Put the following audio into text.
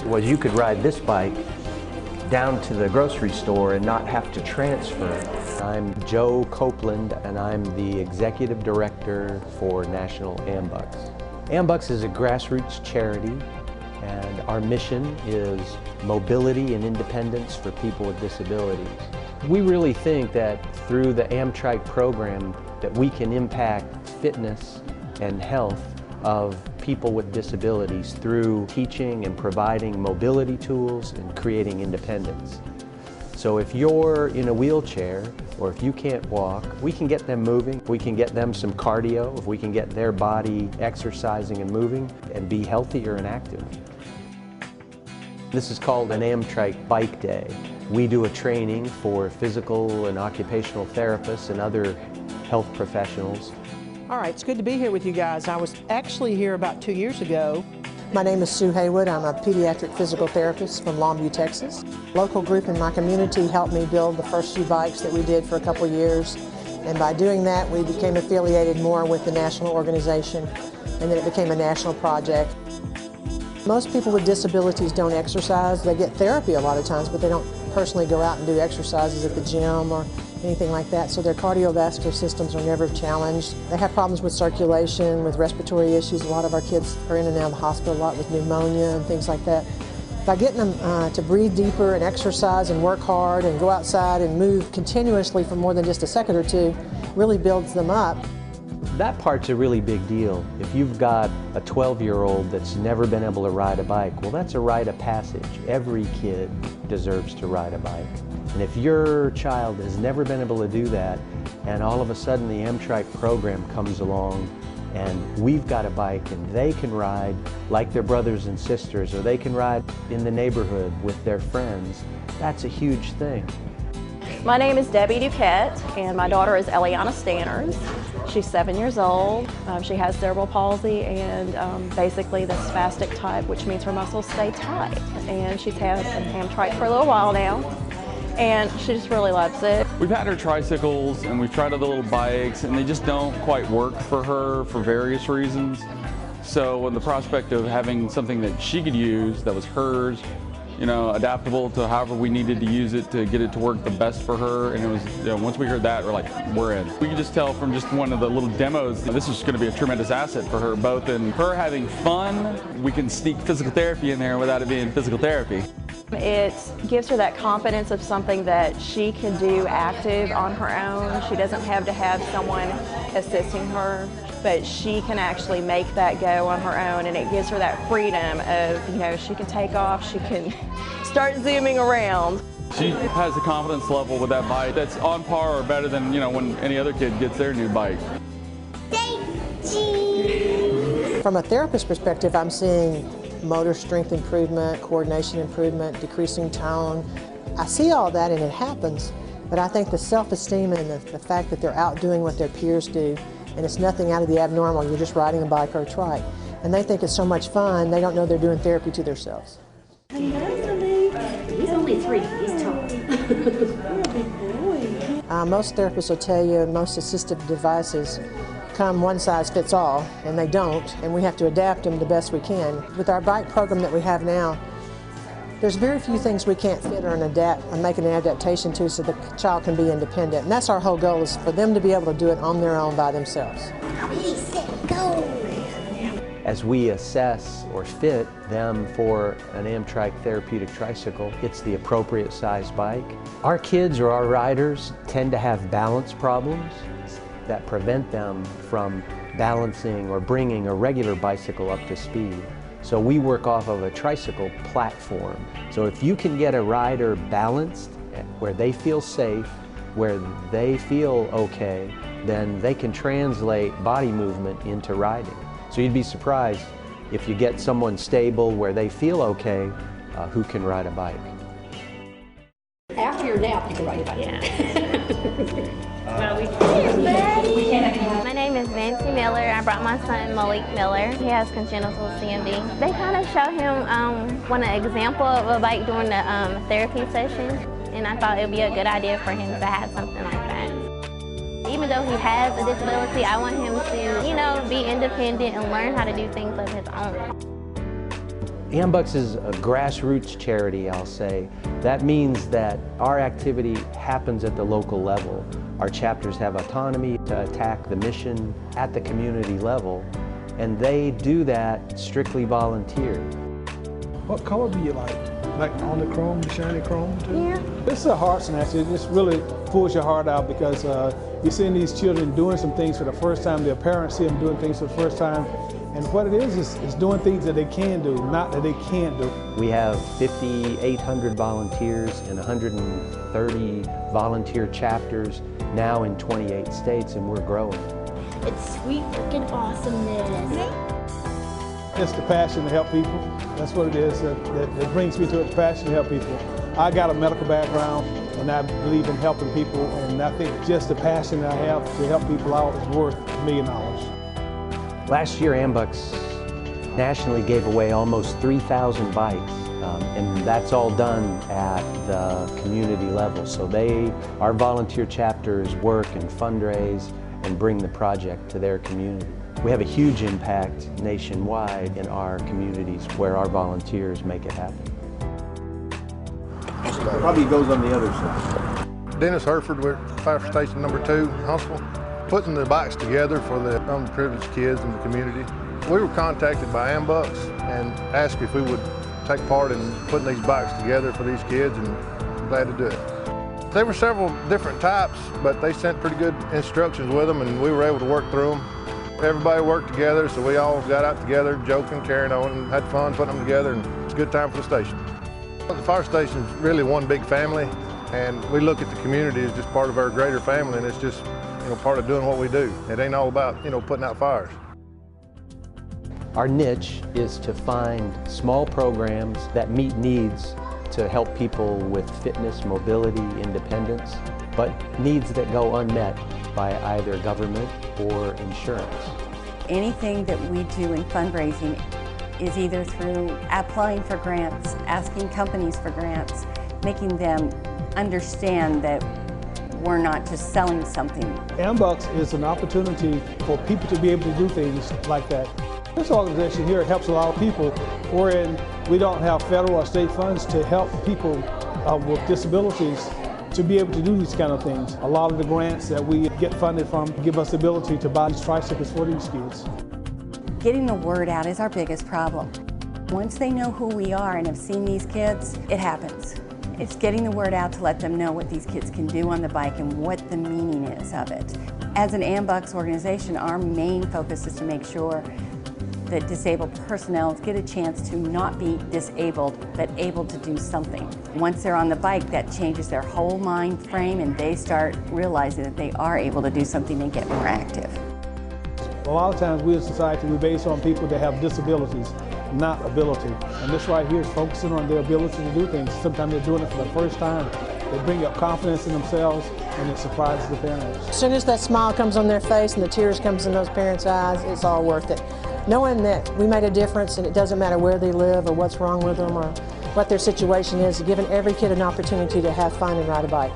was you could ride this bike down to the grocery store and not have to transfer. I'm Joe Copeland, and I'm the Executive Director for National AMBUCS. AMBUCS is a grassroots charity, and our mission is mobility and independence for people with disabilities. We really think that through the AmTryke program that we can impact fitness and health of people with disabilities through teaching and providing mobility tools and creating independence. So if you're in a wheelchair or if you can't walk, we can get them moving. We can get them some cardio, if we can get their body exercising and moving and be healthier and active. This is called an AmTryke Bike Day. We do a training for physical and occupational therapists and other health professionals. All right, it's good to be here with you guys. I was actually here about 2 years ago. My name is Sue Haywood. I'm a pediatric physical therapist from Longview, Texas. A local group in my community helped me build the first few bikes that we did for a couple of years. And by doing that, we became affiliated more with the national organization, and then it became a national project. Most people with disabilities don't exercise. They get therapy a lot of times, but they don't personally go out and do exercises at the gym or anything like that, so their cardiovascular systems are never challenged. They have problems with circulation, with respiratory issues. A lot of our kids are in and out of the hospital a lot with pneumonia and things like that. By getting them to breathe deeper and exercise and work hard and go outside and move continuously for more than just a second or two really builds them up. That part's a really big deal. If you've got a 12-year-old that's never been able to ride a bike, well, that's a rite of passage. Every kid deserves to ride a bike. And if your child has never been able to do that, and all of a sudden the AmTryke program comes along and we've got a bike and they can ride like their brothers and sisters, or they can ride in the neighborhood with their friends, that's a huge thing. My name is Debbie Duquette, and my daughter is Eliana Stanners. She's 7 years old. She has cerebral palsy and basically the spastic type, which means her muscles stay tight. And she's had an AmTryke for a little while now, and she just really loves it. We've had her tricycles and we've tried other little bikes, and they just don't quite work for her for various reasons. So with the prospect of having something that she could use that was hers, you know, adaptable to however we needed to use it to get it to work the best for her. And it was, you know, once we heard that, we're like, we're in. We could just tell from just one of the little demos, this is going to be a tremendous asset for her, both in her having fun. We can sneak physical therapy in there without it being physical therapy. It gives her that confidence of something that she can do active on her own. She doesn't have to have someone assisting her, but she can actually make that go on her own, and it gives her that freedom of, you know, she can take off, she can start zooming around. She has a confidence level with that bike that's on par or better than, you know, when any other kid gets their new bike. From a therapist perspective, I'm seeing motor strength improvement, coordination improvement, decreasing tone. I see all that and it happens, but I think the self-esteem and the fact that they're out doing what their peers do, and it's nothing out of the abnormal, you're just riding a bike or a trike. And they think it's so much fun, they don't know they're doing therapy to themselves. He's only 3, he's tall. Most therapists will tell you most assistive devices come one size fits all, and they don't, and we have to adapt them the best we can. With our bike program that we have now, there's very few things we can't fit or make an adaptation to so the child can be independent. And that's our whole goal, is for them to be able to do it on their own by themselves. As we assess or fit them for an AmTryke therapeutic tricycle, it's the appropriate size bike. Our kids or our riders tend to have balance problems that prevent them from balancing or bringing a regular bicycle up to speed. So we work off of a tricycle platform. So if you can get a rider balanced, where they feel safe, where they feel okay, then they can translate body movement into riding. So you'd be surprised if you get someone stable where they feel okay, who can ride a bike. After your nap, you can ride a bike. Yeah. My name is Nancy Miller. I brought my son Malik Miller. He has congenital CMD. They kind of show him one example of a bike during the therapy session, and I thought it would be a good idea for him to have something like that. Even though he has a disability, I want him to, you know, be independent and learn how to do things of his own. AMBUCS is a grassroots charity, I'll say. That means that our activity happens at the local level. Our chapters have autonomy to attack the mission at the community level, and they do that strictly volunteer. What color do you like? Like on the chrome, the shiny chrome too? Yeah. It's a heart snatcher. It just really pulls your heart out because you're seeing these children doing some things for the first time. Their parents see them doing things for the first time. And what it is doing things that they can do, not that they can't do. We have 5,800 volunteers in 130 volunteer chapters now in 28 states, and we're growing. It's sweet freaking awesomeness. It's the passion to help people. That's what it is that brings me to it, the passion to help people. I got a medical background, and I believe in helping people, and I think just the passion that I have to help people out is worth $1 million. Last year, AMBUCS nationally gave away almost 3,000 bikes, and that's all done at the community level. So our volunteer chapters work and fundraise and bring the project to their community. We have a huge impact nationwide in our communities where our volunteers make it happen. Probably goes on the other side. Dennis Herford, we're Fire Station number 2, Huntsville. Putting the bikes together for the underprivileged kids in the community. We were contacted by AMBUCS and asked if we would take part in putting these bikes together for these kids, and I'm glad to do it. There were several different types, but they sent pretty good instructions with them, and we were able to work through them. Everybody worked together, so we all got out together, joking, carrying on, and had fun putting them together, and it's a good time for the station. The fire station is really one big family, and we look at the community as just part of our greater family, and it's just part of doing what we do. It ain't all about, putting out fires. Our niche is to find small programs that meet needs to help people with fitness, mobility, independence, but needs that go unmet by either government or insurance. Anything that we do in fundraising is either through applying for grants, asking companies for grants, making them understand that we're not just selling something. AMBUCS is an opportunity for people to be able to do things like that. This organization here helps a lot of people, wherein we don't have federal or state funds to help people with disabilities to be able to do these kind of things. A lot of the grants that we get funded from give us the ability to buy these tricycles for these kids. Getting the word out is our biggest problem. Once they know who we are and have seen these kids, it happens. It's getting the word out to let them know what these kids can do on the bike and what the meaning is of it. As an AMBUCS organization, our main focus is to make sure that disabled personnel get a chance to not be disabled, but able to do something. Once they're on the bike, that changes their whole mind frame, and they start realizing that they are able to do something and get more active. A lot of times we as a society, we base on people that have disabilities, not ability. And this right here is focusing on their ability to do things. Sometimes they're doing it for the first time. They bring up confidence in themselves, and it surprises the parents. As soon as that smile comes on their face and the tears comes in those parents' eyes, it's all worth it. Knowing that we made a difference, and it doesn't matter where they live or what's wrong with them or what their situation is, giving every kid an opportunity to have fun and ride a bike.